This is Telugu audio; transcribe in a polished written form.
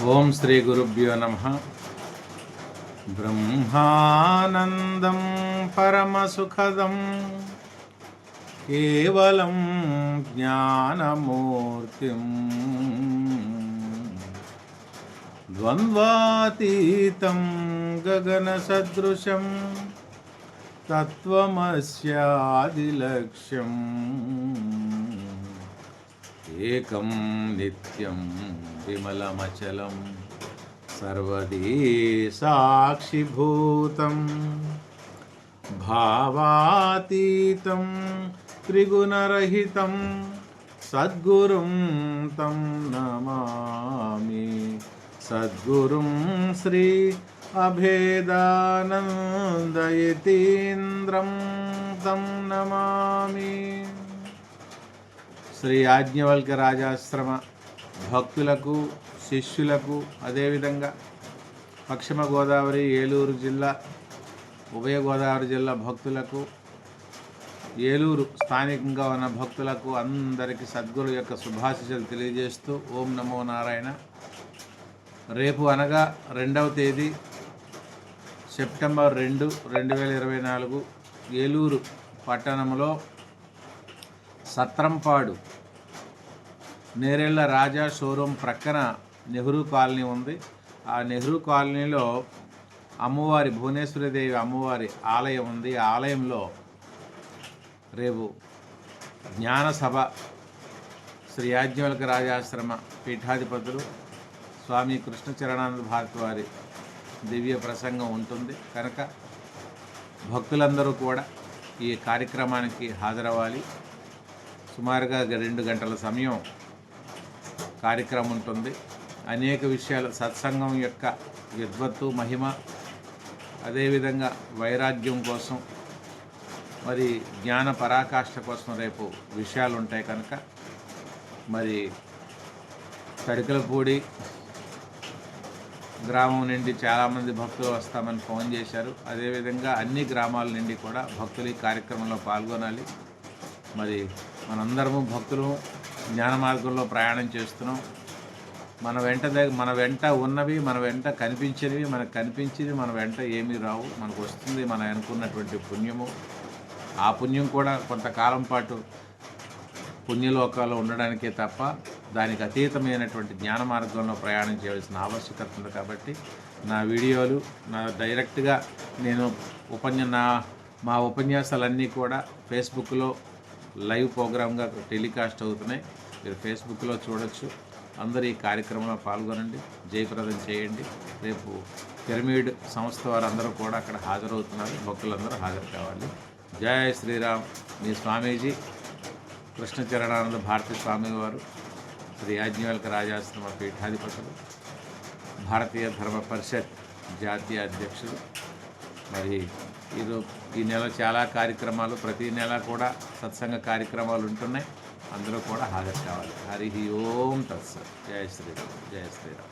ఓం శ్రీ గురుభ్యో నమః. బ్రహ్మానందం పరమసుఖదం కేవలం జ్ఞానమూర్తిం ద్వంద్వాతీతం గగనసదృశం తత్వమస్యాదిలక్ష్యం ఏకం నిత్యం విమలమచలం సర్వదీ సాక్షిభూతం భావాతీతం త్రిగుణరహితం సద్గురుం తం నమామి. సద్గురుం శ్రీ అభేదానందయతీంద్రం తం నమామి. శ్రీ యాజ్ఞవల్క్య రాజాశ్రమ భక్తులకు, శిష్యులకు, అదేవిధంగా పశ్చిమ గోదావరి, ఏలూరు జిల్లా, ఉభయ గోదావరి జిల్లా భక్తులకు, ఏలూరు స్థానికంగా ఉన్న భక్తులకు అందరికీ సద్గురు యొక్క శుభాశీస్సులు తెలియజేస్తూ ఓం నమో నారాయణ. రేపు అనగా 2వ తేదీ సెప్టెంబర్ 2, 2024 ఏలూరు పట్టణంలో సత్రంపాడు నేరేళ్ల రాజా షోరూమ్ ప్రక్కన నెహ్రూ కాలనీ ఉంది. ఆ నెహ్రూ కాలనీలో అమ్మవారి భువనేశ్వరీదేవి అమ్మవారి ఆలయం ఉంది. ఆ ఆలయంలో రేపు జ్ఞానసభ శ్రీ యాజ్ఞవల్క్య రాజాశ్రమ పీఠాధిపతులు స్వామి కృష్ణచరణానంద భారతి వారి దివ్య ప్రసంగం ఉంటుంది కనుక భక్తులందరూ కూడా ఈ కార్యక్రమానికి హాజరవ్వాలి. సుమారుగా 2 గంటల సమయం కార్యక్రమం ఉంటుంది. అనేక విషయాలు, సత్సంగం యొక్క విద్వత్తు, మహిమ, అదేవిధంగా వైరాగ్యం కోసం, మరి జ్ఞాన పరాకాష్ఠ కోసం రేపు విషయాలు ఉంటాయి కనుక మరి తడికలపూడి గ్రామం నుండి చాలామంది భక్తులు వస్తామని ఫోన్ చేశారు. అదేవిధంగా అన్ని గ్రామాల నుండి కూడా భక్తులు ఈ కార్యక్రమంలో పాల్గొనాలి. మరి మనందరము భక్తులు జ్ఞాన మార్గంలో ప్రయాణం చేస్తున్నాం. మన వెంట ఉన్నవి, మన వెంట కనిపించినవి, మనకు కనిపించినవి మన వెంట ఏమీ రావు. మనకు వస్తుంది మనం అనుకున్నటువంటి పుణ్యము. ఆ పుణ్యం కూడా కొంతకాలం పాటు పుణ్యలోకాల్లో ఉండడానికే తప్ప దానికి అతీతమైనటువంటి జ్ఞాన మార్గంలో ప్రయాణం చేయవలసిన ఆవశ్యకత ఉంది. కాబట్టి నా వీడియోలు డైరెక్ట్గా నేను మా ఉపన్యాసాలన్నీ కూడా ఫేస్బుక్లో లైవ్ ప్రోగ్రామ్గా టెలికాస్ట్ అవుతున్నాయి. మీరు ఫేస్బుక్లో చూడొచ్చు. అందరూ ఈ కార్యక్రమంలో పాల్గొనండి, జయప్రదం చేయండి. రేపు పిరమిడ్ సంస్థ వారు అందరూ కూడా అక్కడ హాజరవుతున్నారు. భక్తులందరూ హాజరు కావాలి. జై శ్రీరామ్. మీ స్వామీజీ కృష్ణచరణానంద భారతీ స్వామి వారు, శ్రీ యాజ్ఞవల్క్య రాజాశ్రమ పీఠాధిపతులు, భారతీయ ధర్మ పరిషత్ జాతీయ అధ్యక్షులు. మరి ఈ నెల చాలా కార్యక్రమాలు, ప్రతి నెల కూడా సత్సంగ కార్యక్రమాలు ఉంటున్నాయి. అందరూ కూడా హాజరు కావాలి. హరి ఓం తత్సత్. జయ శ్రీరామ్. జయ శ్రీరామ్.